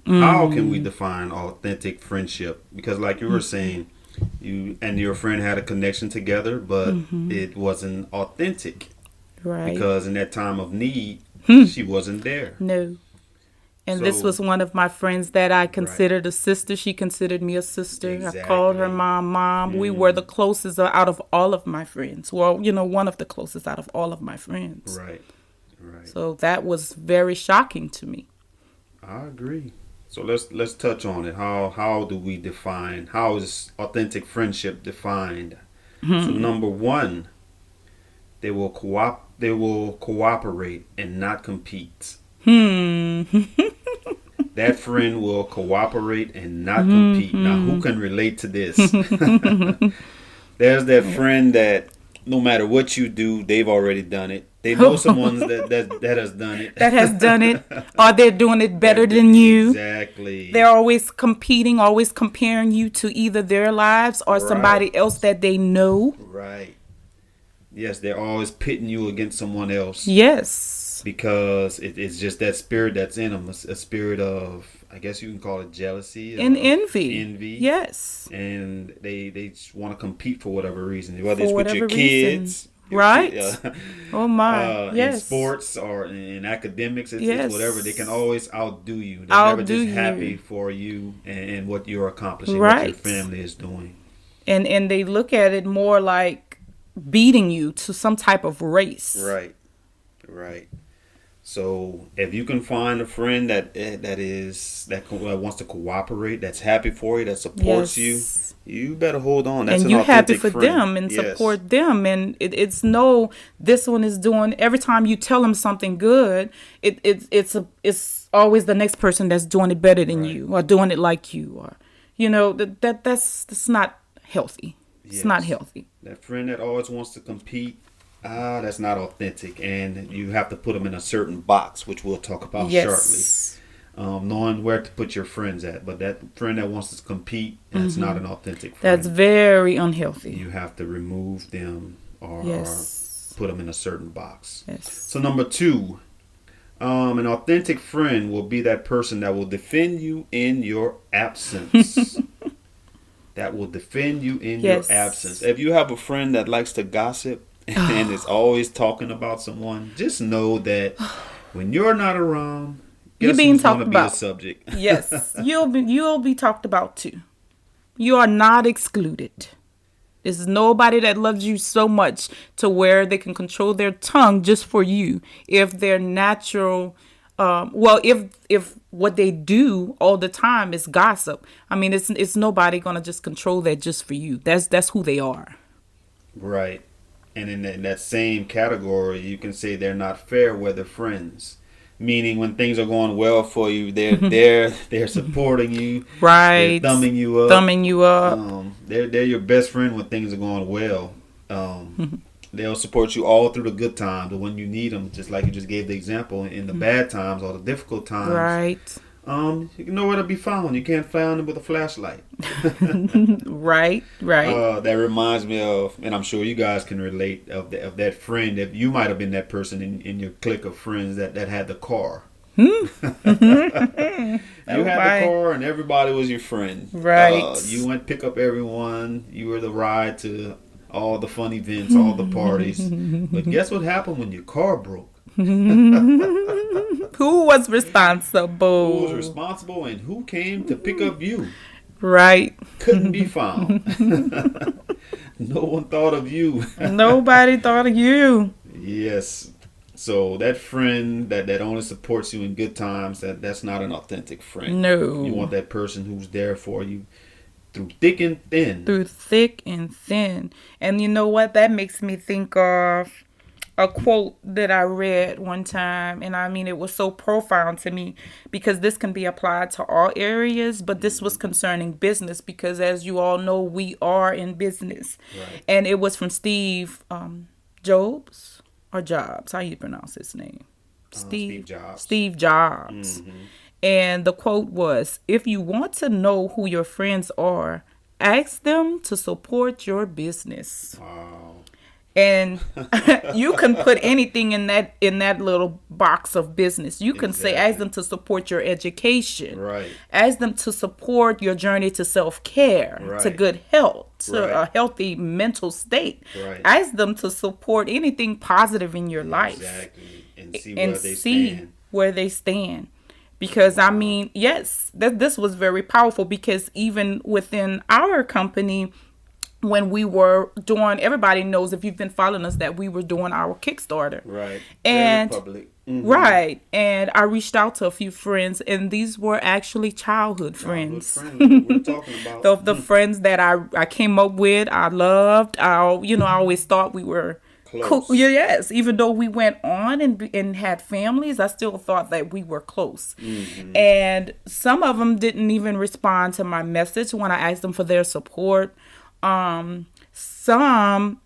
How can we define authentic friendship? Because, like you were saying, you and your friend had a connection together, but it wasn't authentic Right. because in that time of need, Hmm. she wasn't there. No. And this So, was one of my friends that I right, considered a sister. She considered me a sister. I called her exactly. mom, mom. We were the Mm, closest out of all of my friends. Well, one of the closest out of all of my friends. right, right. So that was very shocking to me. I agree. So let's touch on it. How do we define? How is authentic friendship defined? So number one, they will cooperate and not compete. Hmm. That friend will cooperate and not compete. Now, who can relate to this? There's that friend that no matter what you do, they've already done it. They know someone that has done it. That has done it, or they're doing it better than you. They're Exactly always competing, always comparing you to either their lives or right, somebody else that they know. right. Yes, they're always pitting you against someone else Yes. because it's just that spirit that's in them, a spirit of, I guess you can call it jealousy And or envy. envy, Yes. and they just want to compete for whatever reason, whether For it's with your whatever reason. kids, Right? Oh my. in Yes. sports or in academics. It's whatever. They can Yes. always outdo you. They're never Outdo just happy you. for you and what you're accomplishing, what your Right. family is doing. And they look at it more like beating you to some type of race. Right, right. So if you can find a friend that wants to cooperate, that's happy for you, that supports you, Yes. you better hold on. That's And an you happy authentic for friend. them and Yes, support them, and it's no, this one is doing, every time you tell them something good, it's always the next person that's doing it better than right. you or doing it like you, or that's not healthy. It's not Yes, healthy. that friend that always wants to compete. That's not authentic, and you have to put them in a certain box, which we'll talk about shortly. Yes. Knowing where to put your friends at, but that friend that wants to compete, that's not an authentic That's friend. very unhealthy. You have to remove them or Yes. put them in a certain box. Yes. So number two, an authentic friend will be that person that will defend you in your absence. That will defend you in your absence. Yes. If you have a friend that likes to gossip and is always talking about someone, just know that when you're not around, You're guess being who's going to talked be the about. subject? Yes. You'll be talked about too. You are not excluded. There's nobody that loves you so much to where they can control their tongue just for you. If their natural, well, if what they do all the time is gossip, I mean, it's nobody gonna just control that just for you. That's who they are. Right. And in that same category, you can say they're not fair weather friends. Meaning when things are going well for you, they're supporting you, they're Right. thumbing you up. Thumbing you up. They're your best friend when things are going well. They'll support you all through the good times, but when you need them, just like you just gave the example, in the bad times or the difficult times, Right. you know where to be found. You can't find them with a flashlight. Right. Right. That reminds me of, and I'm sure you guys can relate of that friend that you might have been that person in your clique of friends that had the car. You Oh had the my. car and everybody was your friend. Right. You went pick up everyone. You were the ride to all the fun events, all the parties. But guess what happened when your car broke? Who was Who was responsible? responsible and who came to pick up you? Right. Couldn't be found. No one thought of you. Nobody thought of you. Yes. So that friend that only supports you in good times, that's not an authentic friend. You No. want that person who's there for you through thick and thin. Through thick and thin. And you know what? That makes me think of a quote that I read one time. And I mean, it was so profound to me because this can be applied to all areas, but this was concerning business because, as you all know, we are in business. Right. And it was from Steve Jobs or Jobs. How you pronounce his name? Steve Jobs. Steve Jobs. And the quote was, if you want to know who your friends are, ask them to support your business. Wow. And you can put anything in that little box of business. You can say, ask them to support your education, Right. ask them to support your journey to self-care, Right. to good health, to Right. a healthy mental state. Right. Ask them to support anything positive in your life. Exactly. And see And where they see stand. where they stand. Because I mean, yes, this was very powerful, because even within our company, when we were doing, everybody knows, if you've been following us, that we were doing our Kickstarter. Right. And Very public. Mhm. right. And I reached out to a few friends, and these were actually childhood friends. Childhood friends, what we're talking about. The friends that I came up with, I loved. I always thought we were Close. cool. Yes, even though we went on and had families, I still thought that we were close. And some of them didn't even respond to my message when I asked them for their support. Some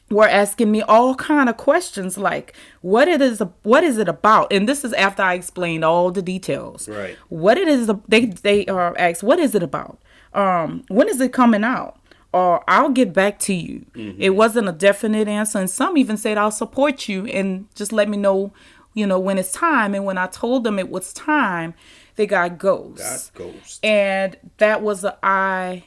were asking me all kind of questions, like what is it about, and this is after I explained all the details. Right. What it is, they asked, what is it about, when is it coming out, or I'll get back to you. It wasn't a definite answer, and some even said, I'll support you and just let me know when it's time. And when I told them it was time, they got ghosts. And that was an eye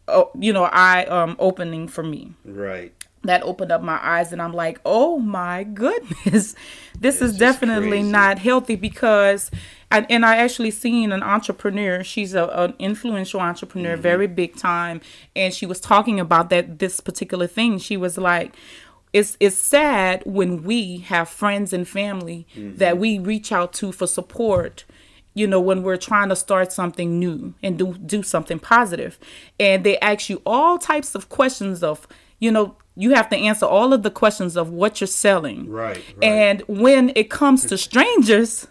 opening for me. Right. That opened up my eyes, and I'm like, oh my goodness, this is definitely crazy. not healthy. Because I actually seen an entrepreneur. She's an influential entrepreneur, very big time, and she was talking about this particular thing. She was like, it's sad when we have friends and family that we reach out to for support, when we're trying to start something new and do something positive, and they ask you all types of questions of, you have to answer all of the questions of what you're selling. Right. And when it comes to strangers,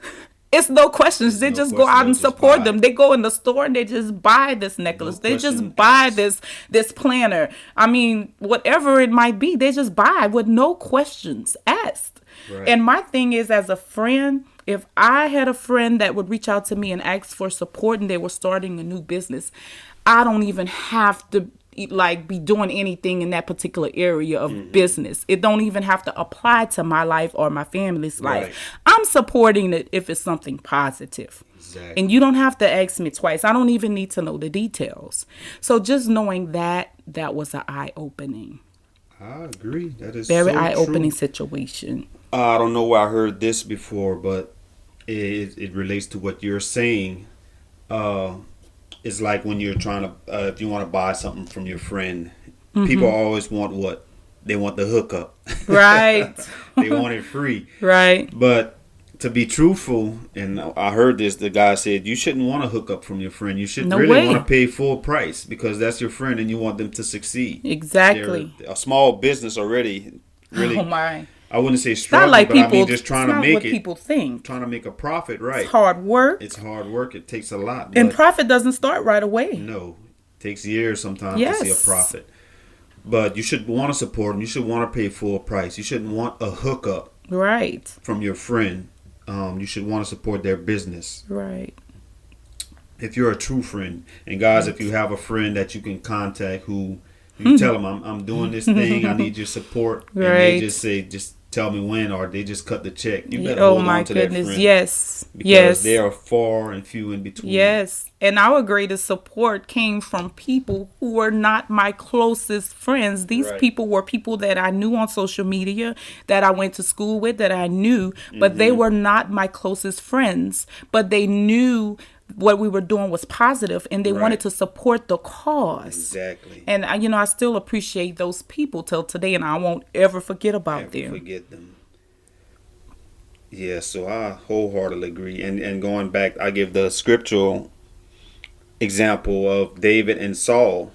it's no questions. They just go out and support them. They go in the store and they just buy this necklace. They just buy this planner. I mean, whatever it might be, they just buy with no questions asked. Right. And my thing is, as a friend, if I had a friend that would reach out to me and ask for support and they were starting a new business, I don't even have to be doing anything in that particular area of business. It don't even have to apply to my life or my family's life. Right. I'm supporting it if it's something positive. Exactly. And you don't have to ask me twice. I don't even need to know the details. So just knowing that was an eye-opening. I agree. That is very so eye-opening true. situation. I don't know where I heard this before, but it relates to what you're saying. It's like when you're trying to, if you want to buy something from your friend, people always want what? They want the hookup. Right. They want it free. Right. But to be truthful, and I heard this, the guy said, you shouldn't want to hook up from your friend. You should really want to pay full price, because that's your friend and you want them to succeed. Exactly. They're a small business already. Really. Oh my. I wouldn't say struggling, but I mean just trying to make it. People think. Trying to make a profit, right? It's hard work. It's hard work. It takes a lot. And profit doesn't start right away. No. It takes years sometimes to see a profit. But you should want to support them. You should want to pay full price. You shouldn't want a hookup. Right. From your friend. You should want to support their business. Right. If you're a true friend. And guys, if you have a friend that you can contact who you tell them, I'm doing this thing, I need your support. Right. And they just say, just tell me when, or they just cut the check. You better hold on to that friend. Yes. Because they are far and few in between. Yes. And our greatest support came from people who were not my closest friends. These people were people that I knew on social media, that I went to school with, that I knew, but they were not my closest friends. But they knew what we were doing was positive, and they wanted to support the cause. Exactly. And I still appreciate those people till today, and I won't ever forget about them. Forget them. Yeah, so I wholeheartedly agree. And going back, I give the scriptural example of David and Saul.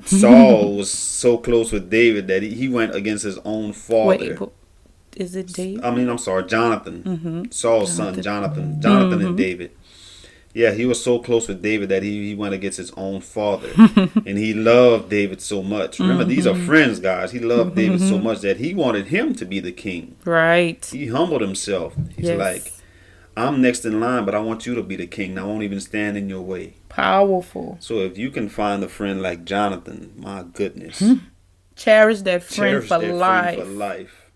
Saul was so close with David that he went against his own father. Wait, is it David? I'm sorry, Jonathan. Saul's son, Jonathan. Jonathan and David. Yeah, he was so close with David that he went against his own father. And he loved David so much. Remember, these are friends, guys. He loved David so much that he wanted him to be the king. Right. He humbled himself. He's like, I'm next in line, but I want you to be the king. I won't even stand in your way. Powerful. So if you can find a friend like Jonathan, my goodness. Cherish that friend Cherish for that life. friend for life.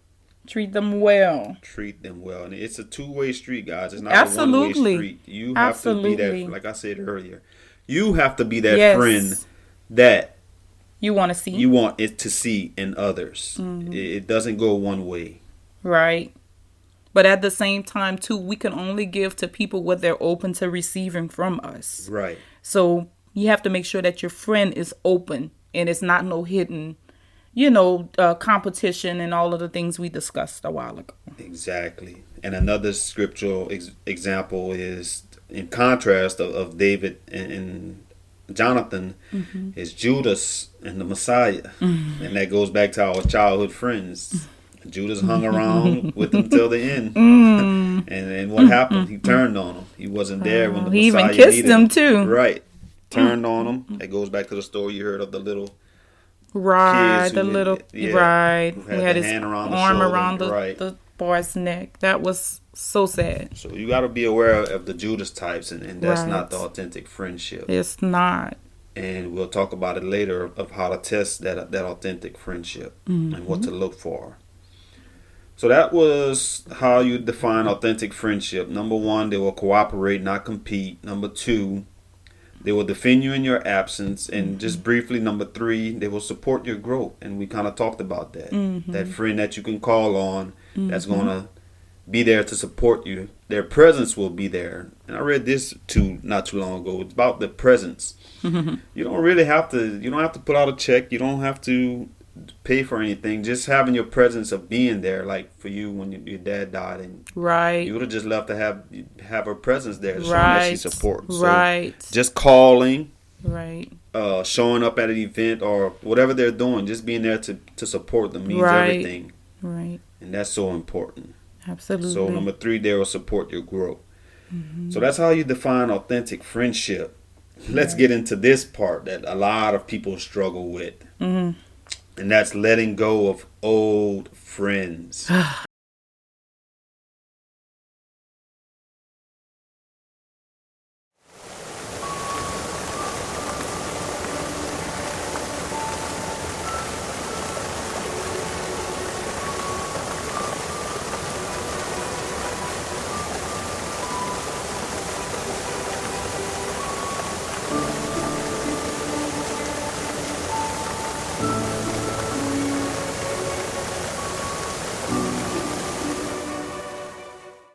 Treat them well. Treat them well. And it's a two-way street, guys. It's not Absolutely. a one-way street. You have to be Absolutely. that, like I said earlier, you have to be that Yes. friend that You want to see. you want it to see in others. It doesn't go one way. Right. But at the same time, too, we can only give to people what they're open to receiving from us. Right. So you have to make sure that your friend is open and it's not no hidden, competition and all of the things we discussed a while ago. Exactly. And another scriptural example is in contrast of David and Jonathan is Judas and the Messiah. And that goes back to our childhood friends. Judas hung around with them till the end. And what happened? He turned on him. He wasn't there when the He Messiah even kissed needed him too. Right. Turned on him. That goes back to the story you heard of the little Right, kids the who little yeah, right. who He had had the his hand around the arm shoulder. around Right. the boy's neck. That was so sad. So you got to be aware of the Judas types, and that's Right. not the authentic friendship. It's not. And we'll talk about it later of how to test that authentic friendship and what to look for. So that was how you define authentic friendship. Number one, they will cooperate, not compete. Number two, they will defend you in your absence. And just briefly, number three, they will support your growth. And we kind of talked about that. That friend that you can call on that's going to be there to support you. Their presence will be there. And I read this not too long ago. It's about the presence. You don't really have to, you don't have to put out a check. You don't have to pay for anything. Just having your presence of being there, like for you when your dad died, and Right. you would have just loved to have her presence there, showing that she supports. Right. So just calling, Right. showing up at an event or whatever they're doing, just being there to support them means Right. everything, Right. and that's so important. Absolutely. So number three, they will support your growth. So that's how you define authentic friendship. Let's get into this part that a lot of people struggle with. And that's letting go of old friends.